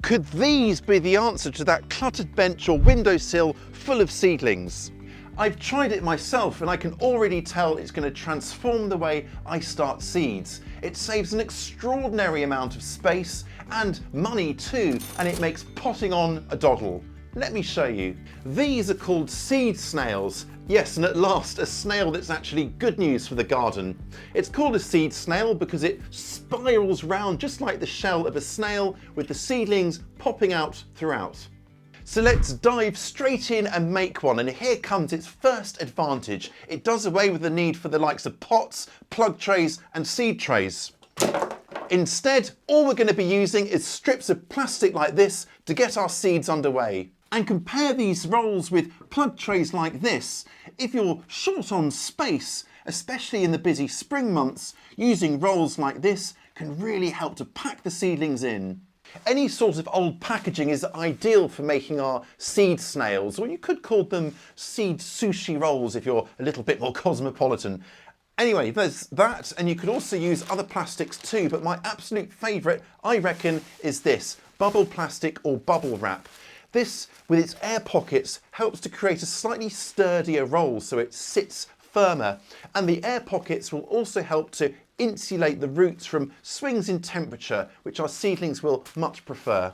Could these be the answer to that cluttered bench or windowsill full of seedlings? I've tried it myself and I can already tell it's going to transform the way I start seeds. It saves an extraordinary amount of space and money too, and it makes potting on a doddle. Let me show you. These are called seed snails. Yes, and at last a snail that's actually good news for the garden. It's called a seed snail because it spirals round just like the shell of a snail, with the seedlings popping out throughout. So let's dive straight in and make one, and here comes its first advantage. It does away with the need for the likes of pots, plug trays and seed trays. Instead, all we're going to be using is strips of plastic like this to get our seeds underway. And compare these rolls with plug trays like this. If you're short on space, especially in the busy spring months, using rolls like this can really help to pack the seedlings in. Any sort of old packaging is ideal for making our seed snails, or you could call them seed sushi rolls if you're a little bit more cosmopolitan. Anyway, there's that, and you could also use other plastics too, but my absolute favourite, I reckon, is this, bubble plastic or bubble wrap. This, with its air pockets, helps to create a slightly sturdier roll so it sits firmer, and the air pockets will also help to insulate the roots from swings in temperature, which our seedlings will much prefer.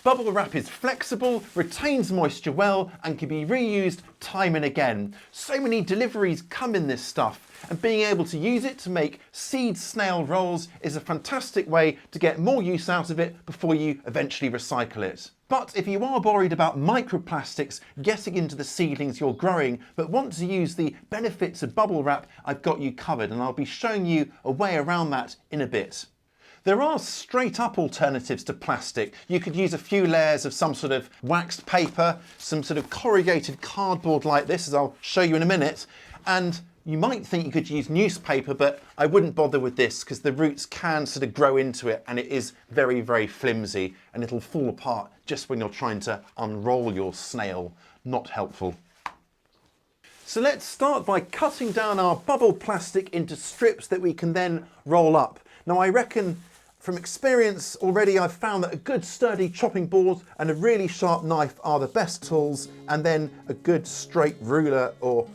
Bubble wrap is flexible, retains moisture well, and can be reused time and again. So many deliveries come in this stuff, and being able to use it to make seed snail rolls is a fantastic way to get more use out of it before you eventually recycle it. But if you are worried about microplastics getting into the seedlings you're growing, but want to use the benefits of bubble wrap, I've got you covered, and I'll be showing you a way around that in a bit. There are straight up alternatives to plastic. You could use a few layers of some sort of waxed paper, some sort of corrugated cardboard like this, as I'll show you in a minute, and you might think you could use newspaper, but I wouldn't bother with this because the roots can sort of grow into it and it is very, very flimsy and it'll fall apart just when you're trying to unroll your snail. Not helpful. So let's start by cutting down our bubble plastic into strips that we can then roll up. Now I reckon from experience already I've found that a good sturdy chopping board and a really sharp knife are the best tools, and then a good straight ruler or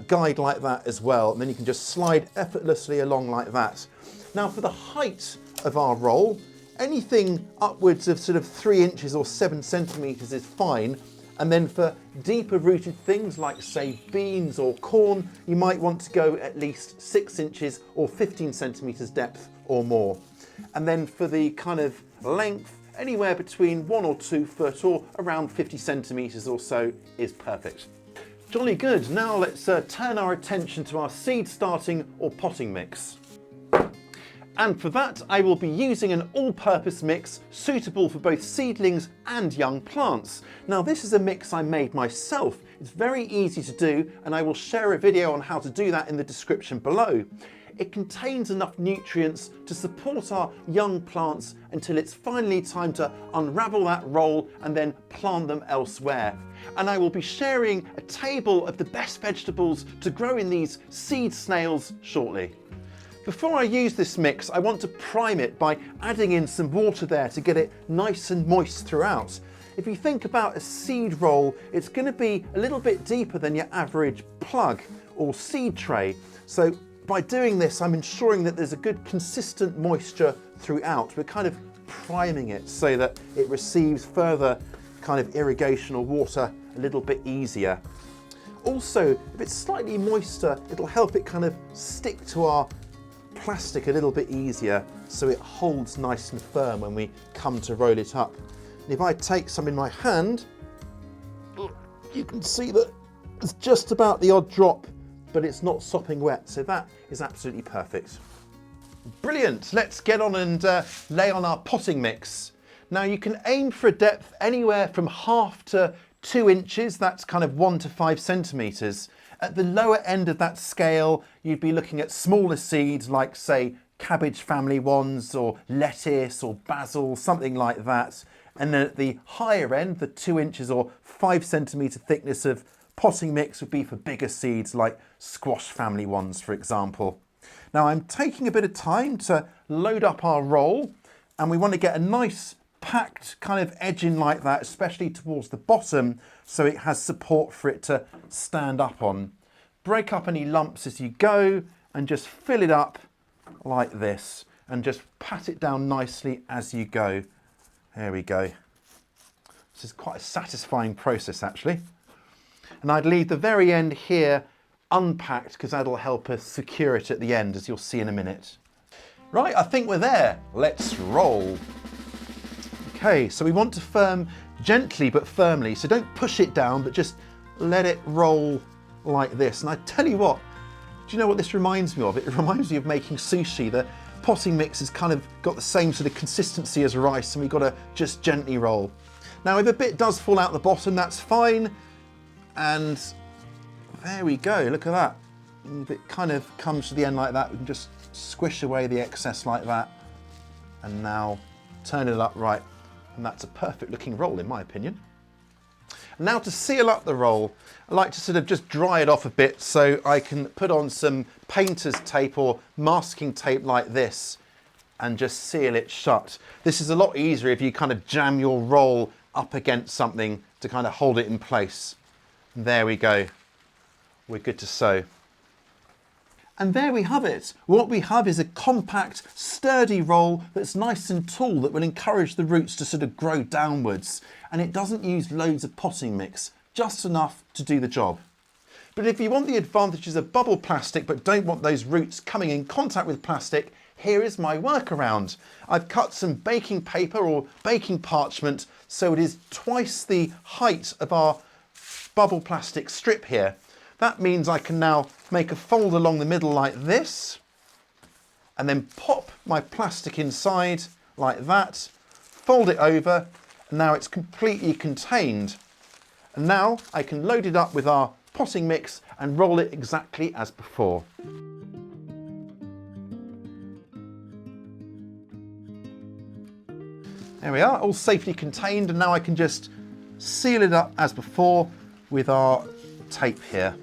guide like that as well, and then you can just slide effortlessly along like that. Now for the height of our roll, anything upwards of sort of 3 inches or 7 centimetres is fine, and then for deeper rooted things like say beans or corn, you might want to go at least 6 inches or 15 centimetres depth or more. And then for the kind of length, anywhere between 1 or 2 foot or around 50 centimetres or so is perfect. Jolly good. Now let's turn our attention to our seed starting or potting mix. And for that I will be using an all-purpose mix suitable for both seedlings and young plants. Now this is a mix I made myself. It's very easy to do, and I will share a video on how to do that in the description below. It contains enough nutrients to support our young plants until it's finally time to unravel that roll and then plant them elsewhere. And I will be sharing a table of the best vegetables to grow in these seed snails shortly. Before I use this mix, I want to prime it by adding in some water there to get it nice and moist throughout. If you think about a seed roll, it's going to be a little bit deeper than your average plug or seed tray. So by doing this, I'm ensuring that there's a good consistent moisture throughout. We're kind of priming it so that it receives further kind of irrigation or water a little bit easier. Also, if it's slightly moister, it'll help it kind of stick to our plastic a little bit easier so it holds nice and firm when we come to roll it up. And if I take some in my hand, you can see that it's just about the odd drop, but it's not sopping wet, so that is absolutely perfect. Brilliant, let's get on and lay on our potting mix. Now you can aim for a depth anywhere from 1/2 to 2 inches, that's kind of 1 to 5 centimetres. At the lower end of that scale, you'd be looking at smaller seeds like say cabbage family ones or lettuce or basil, something like that. And then at the higher end, the 2 inches or 5 centimetre thickness of potting mix would be for bigger seeds like squash family ones, for example. Now I'm taking a bit of time to load up our roll, and we want to get a nice compact kind of edging like that, especially towards the bottom, so it has support for it to stand up on. Break up any lumps as you go and just fill it up like this and just pat it down nicely as you go. There we go. This is quite a satisfying process actually. And I'd leave the very end here unpacked because that'll help us secure it at the end, as you'll see in a minute. Right, I think we're there. Let's roll. Okay, so we want to firm gently but firmly, so don't push it down, but just let it roll like this. And I tell you what, do you know what this reminds me of? It reminds me of making sushi. The potting mix has kind of got the same sort of consistency as rice, and we've got to just gently roll. Now, if a bit does fall out the bottom, that's fine. And there we go, look at that. If it kind of comes to the end like that, we can just squish away the excess like that. And now turn it upright. And that's a perfect looking roll in my opinion. Now to seal up the roll, I like to sort of just dry it off a bit so I can put on some painter's tape or masking tape like this and just seal it shut. This is a lot easier if you kind of jam your roll up against something to kind of hold it in place. There we go. We're good to sew. And there we have it. What we have is a compact, sturdy roll that's nice and tall that will encourage the roots to sort of grow downwards. And it doesn't use loads of potting mix, just enough to do the job. But if you want the advantages of bubble plastic but don't want those roots coming in contact with plastic, here is my workaround. I've cut some baking paper or baking parchment so it is twice the height of our bubble plastic strip here. That means I can now make a fold along the middle like this and then pop my plastic inside like that, fold it over, and now it's completely contained. And now I can load it up with our potting mix and roll it exactly as before. There we are, all safely contained, and now I can just seal it up as before with our tape here.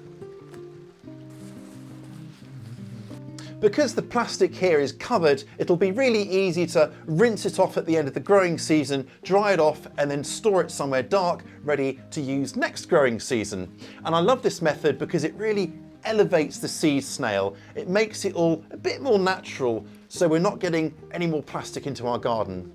Because the plastic here is covered, it'll be really easy to rinse it off at the end of the growing season, dry it off, and then store it somewhere dark, ready to use next growing season. And I love this method because it really elevates the seed snail. It makes it all a bit more natural, so we're not getting any more plastic into our garden.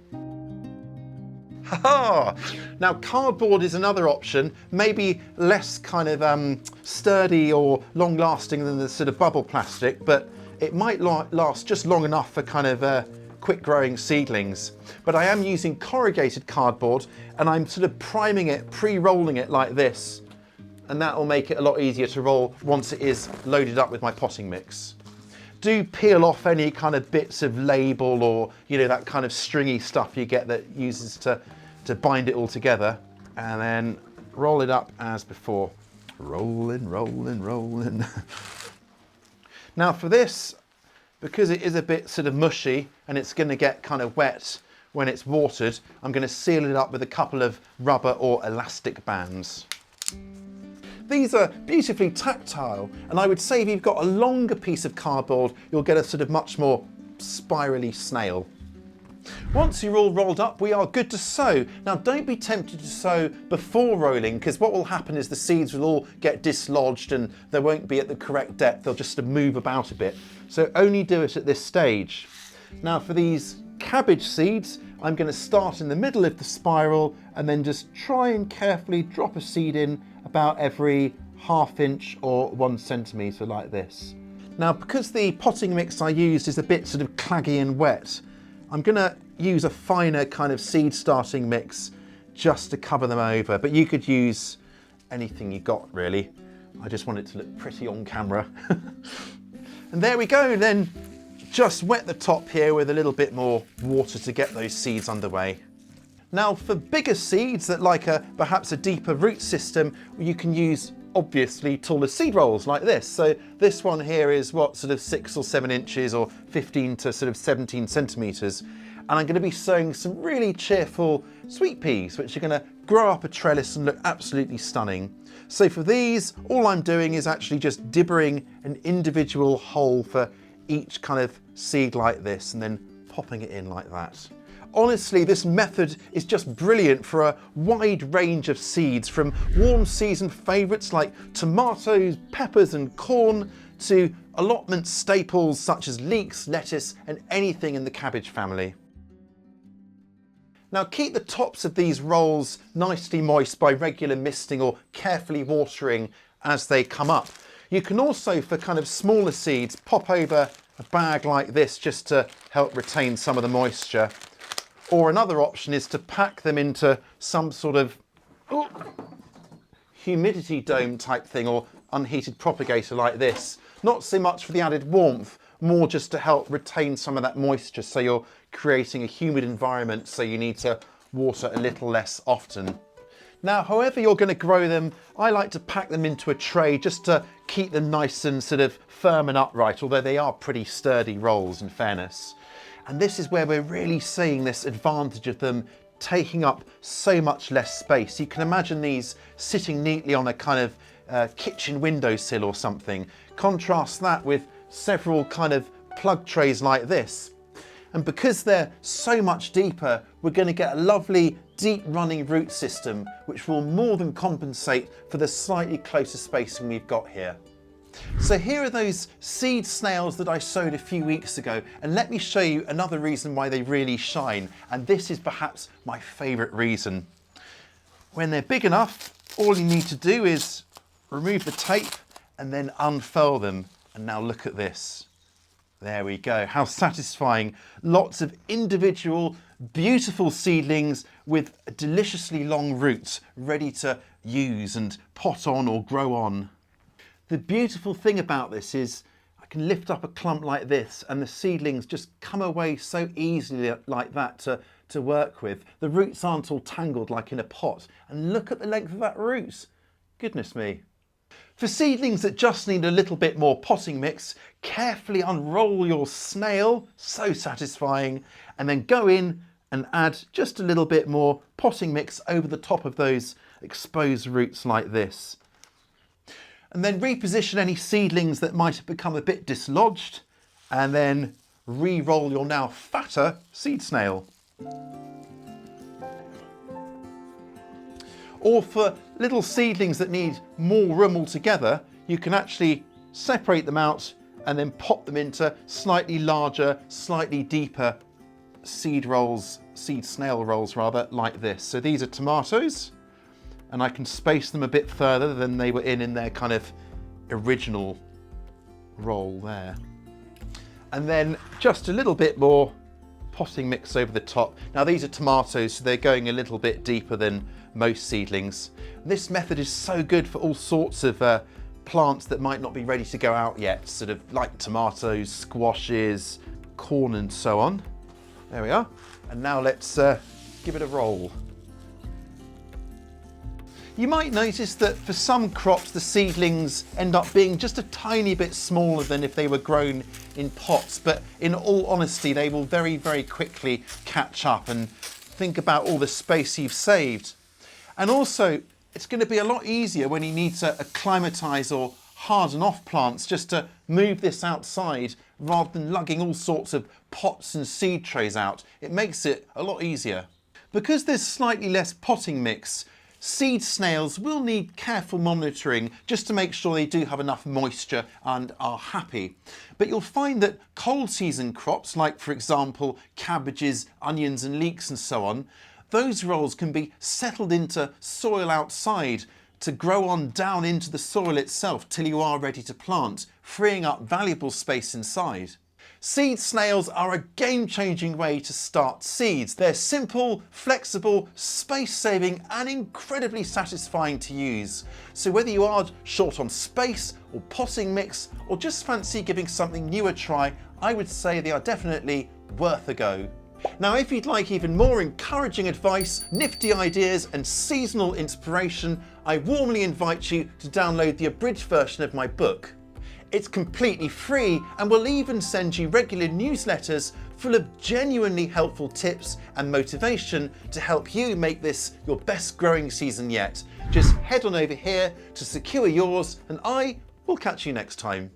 Ha-ha! Now cardboard is another option, maybe less kind of sturdy or long lasting than the sort of bubble plastic, but it might last just long enough for kind of quick growing seedlings. But I am using corrugated cardboard and I'm sort of priming it, pre-rolling it like this. And that will make it a lot easier to roll once it is loaded up with my potting mix. Do peel off any kind of bits of label or, you know, that kind of stringy stuff you get that uses to bind it all together, and then roll it up as before. Rolling, rolling, rolling. Now for this, because it is a bit sort of mushy and it's going to get kind of wet when it's watered, I'm going to seal it up with a couple of rubber or elastic bands. These are beautifully tactile, and I would say if you've got a longer piece of cardboard, you'll get a sort of much more spirally snail. Once you're all rolled up, we are good to sow. Now don't be tempted to sow before rolling, because what will happen is the seeds will all get dislodged and they won't be at the correct depth. They'll just move about a bit. So only do it at this stage. Now for these cabbage seeds, I'm going to start in the middle of the spiral and then just try and carefully drop a seed in about every ½ inch or 1 centimetre like this. Now because the potting mix I used is a bit sort of claggy and wet, I'm going to use a finer kind of seed starting mix just to cover them over, but you could use anything you got really. I just want it to look pretty on camera. And there we go, then just wet the top here with a little bit more water to get those seeds underway. Now for bigger seeds that like perhaps a deeper root system, you can use obviously taller seed rolls like this. So this one here is what, sort of 6 or 7 inches or 15 to sort of 17 centimetres. And I'm going to be sowing some really cheerful sweet peas, which are going to grow up a trellis and look absolutely stunning. So for these, all I'm doing is actually just dibbering an individual hole for each kind of seed like this and then popping it in like that. Honestly, this method is just brilliant for a wide range of seeds, from warm season favourites like tomatoes, peppers and corn, to allotment staples such as leeks, lettuce and anything in the cabbage family. Now keep the tops of these rolls nicely moist by regular misting or carefully watering as they come up. You can also, for kind of smaller seeds, pop over a bag like this just to help retain some of the moisture. Or another option is to pack them into some sort of humidity dome type thing or unheated propagator like this. Not so much for the added warmth, more just to help retain some of that moisture, so you're creating a humid environment, so you need to water a little less often. Now, however you're going to grow them, I like to pack them into a tray just to keep them nice and sort of firm and upright, although they are pretty sturdy rolls in fairness. And this is where we're really seeing this advantage of them taking up so much less space. You can imagine these sitting neatly on a kind of kitchen windowsill or something. Contrast that with several kind of plug trays like this. And because they're so much deeper, we're going to get a lovely deep running root system, which will more than compensate for the slightly closer spacing we've got here. So here are those seed snails that I sowed a few weeks ago, and let me show you another reason why they really shine, and this is perhaps my favourite reason. When they're big enough, all you need to do is remove the tape and then unfurl them, and now look at this. There we go, how satisfying. Lots of individual, beautiful seedlings with deliciously long roots ready to use and pot on or grow on. The beautiful thing about this is I can lift up a clump like this and the seedlings just come away so easily like that to work with. The roots aren't all tangled like in a pot, and look at the length of that root. Goodness me. For seedlings that just need a little bit more potting mix, carefully unroll your snail, so satisfying, and then go in and add just a little bit more potting mix over the top of those exposed roots like this. And then reposition any seedlings that might have become a bit dislodged, and then re-roll your now fatter seed snail. Or for little seedlings that need more room altogether, you can actually separate them out and then pop them into slightly larger, slightly deeper seed snail rolls rather, like this. So these are tomatoes, and I can space them a bit further than they were in their kind of original roll there. And then just a little bit more potting mix over the top. Now these are tomatoes, so they're going a little bit deeper than most seedlings. This method is so good for all sorts of plants that might not be ready to go out yet, sort of like tomatoes, squashes, corn and so on. There we are. And now let's give it a roll. You might notice that for some crops the seedlings end up being just a tiny bit smaller than if they were grown in pots, but in all honesty they will very, very quickly catch up, and think about all the space you've saved. And also it's going to be a lot easier when you need to acclimatise or harden off plants just to move this outside rather than lugging all sorts of pots and seed trays out. It makes it a lot easier. Because there's slightly less potting mix, seed snails will need careful monitoring just to make sure they do have enough moisture and are happy. But you'll find that cold season crops, like for example cabbages, onions and leeks and so on, those rolls can be settled into soil outside to grow on down into the soil itself till you are ready to plant, freeing up valuable space inside. Seed snails are a game-changing way to start seeds. They're simple, flexible, space-saving and incredibly satisfying to use. So whether you are short on space or potting mix or just fancy giving something new a try, I would say they are definitely worth a go. Now if you'd like even more encouraging advice, nifty ideas and seasonal inspiration, I warmly invite you to download the abridged version of my book. It's completely free and will even send you regular newsletters full of genuinely helpful tips and motivation to help you make this your best growing season yet. Just head on over here to secure yours, and I will catch you next time.